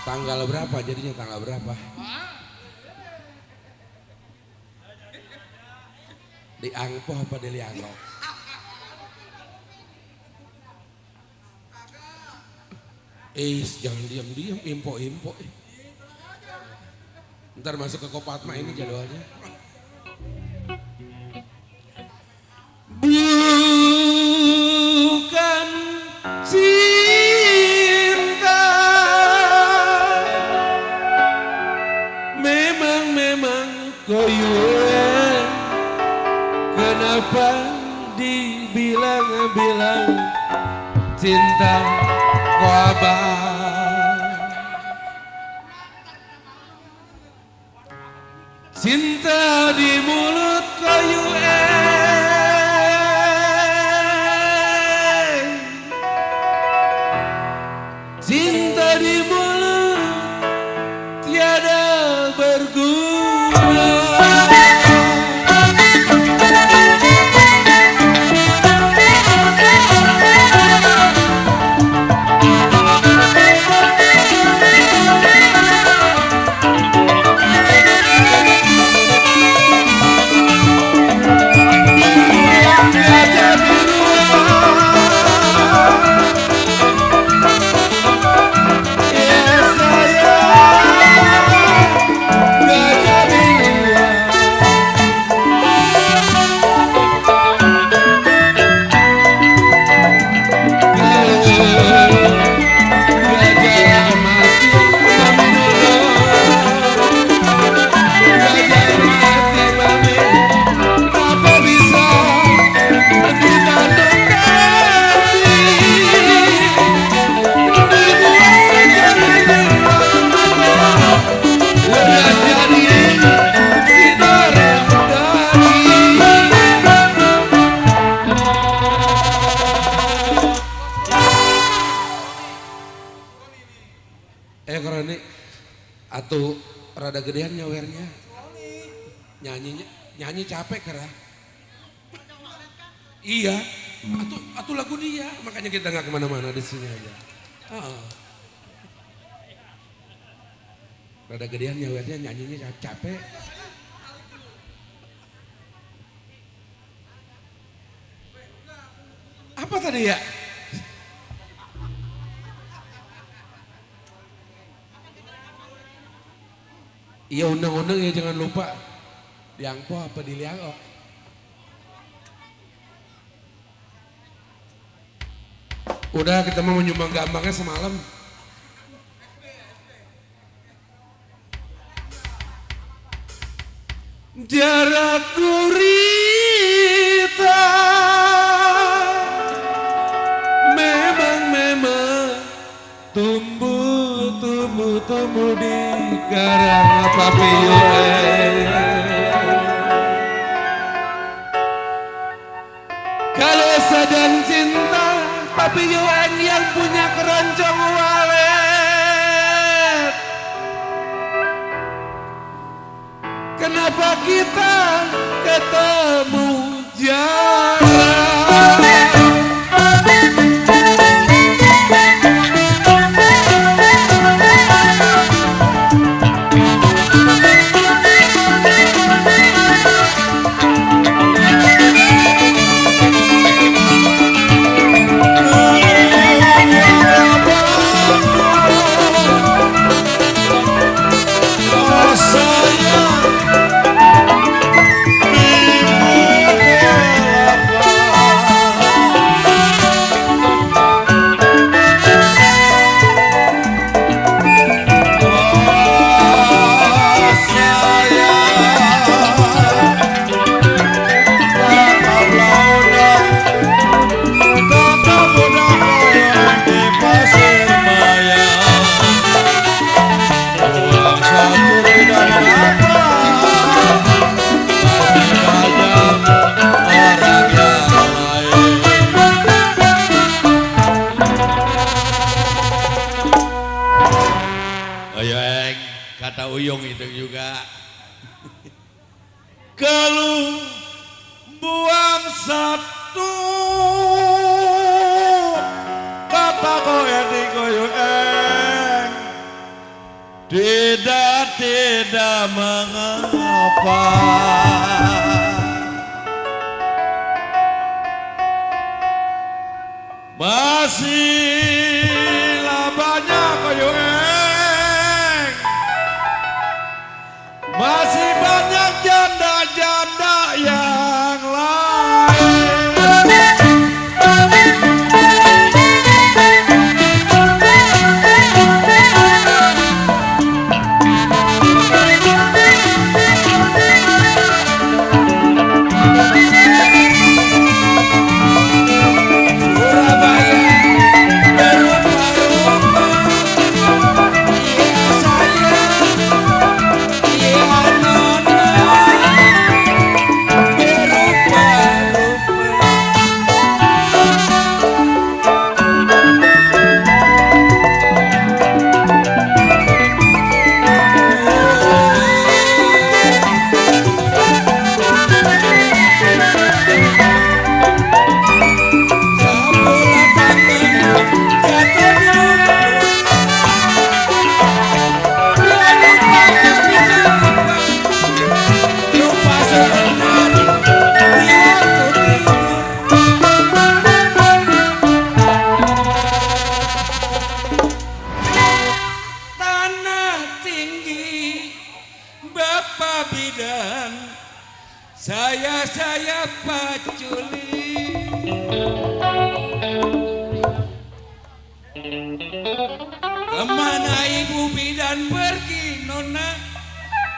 Tanggal berapa jadinya, tanggal berapa? Di Angpo apa di Liangok? Jangan diam-diam, info-info. Ntar masuk ke Kopatma ini jadwalnya. Bukan cinta, memang koyuan. Kenapa dibilang-bilang cinta wabah? Cinta di mulut koyuan, cinta di mulut tiada berguna. Koroni atau rada gedean nyawernya, nyanyi capek kera. Iya, atau lagu dia, makanya kita nggak kemana-mana di sini aja. Rada gedean nyawernya, nyanyinya capek. Apa tadi ya? Iya, undang-undang ya, jangan lupa. Di Angpo apa di Liangok? Udah, kita mau menyumbang gampangnya semalam. Jarak gurita memang tumbuh di karang papillon. Kalau sedang cinta papillon yang punya keroncong walet, kenapa Kenapa kita ketemu jarang? Kata Uyung itu juga. Kalau buang satu kata kau di koyong tidak mengapa. Masihlah banyak koyong, masih banyak janda-janda yang lain. Saya paculi kemana ibu bidan pergi nona,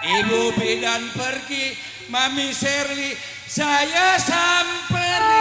ibu bidan pergi, mami Sherly saya samperi.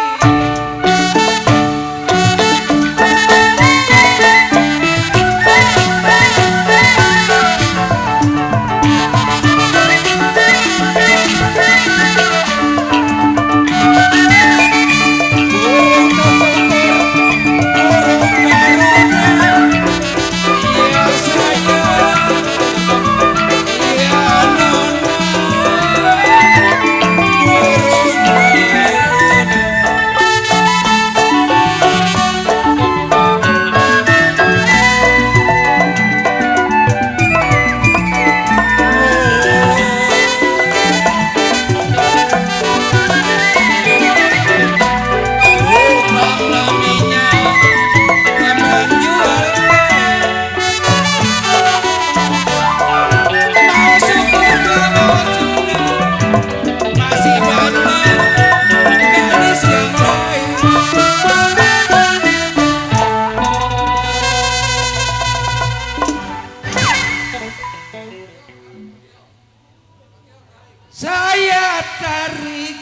Saya tarik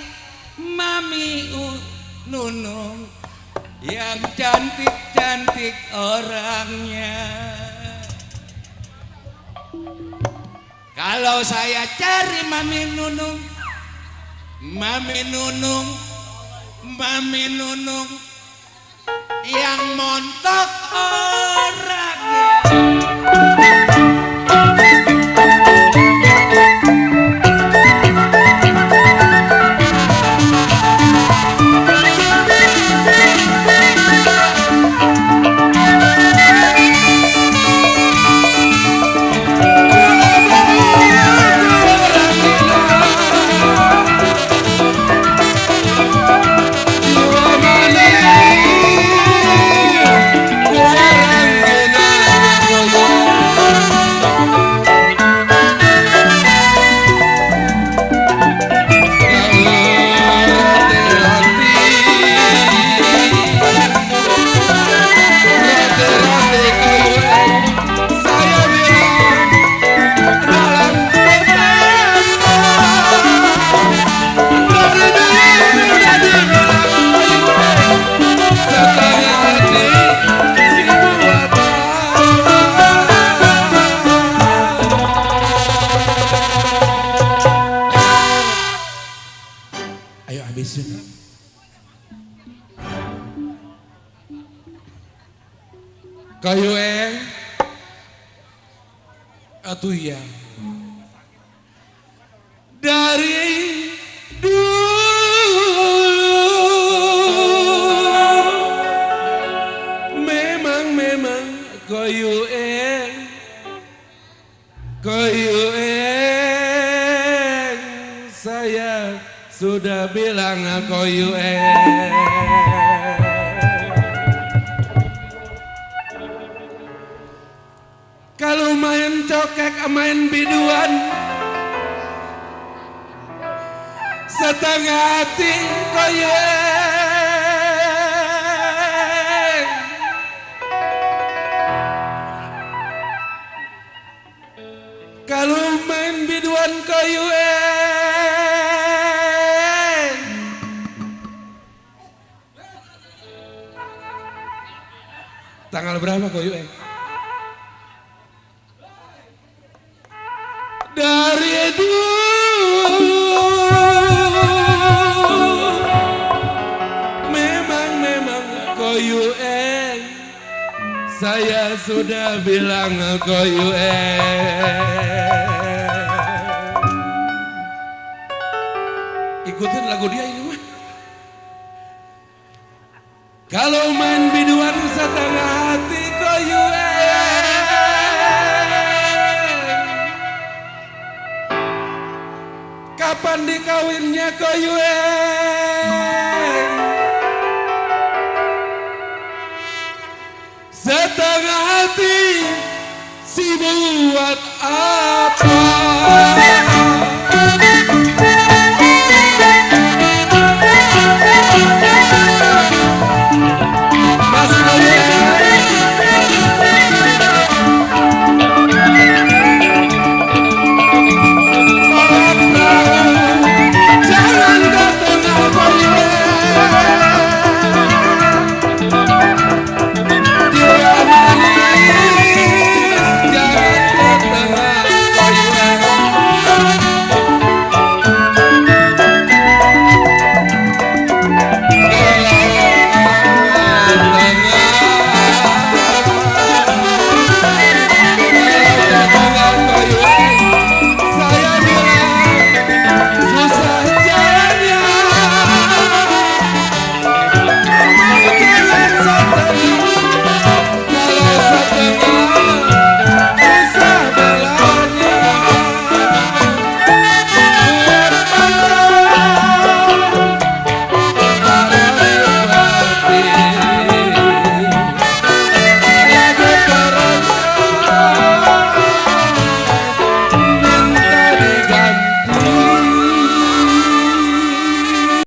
mami Nunung yang cantik-cantik orangnya. Kalau saya cari mami Nunung, mami Nunung yang montok orangnya. Ayo habisin. Kayu atuh ya. Dari dulu memang kayu saya sudah bilang kayu kalau main cokek main biduan setengah hati kayu kalau main biduan kayu Tanggal berapa kayu dari dulu memang koyu saya sudah bilang koyu ikutin lagu dia ini mah. kalau main biduan setengah hati koyu kapan dikawinnya koyu setengah hati si buat apa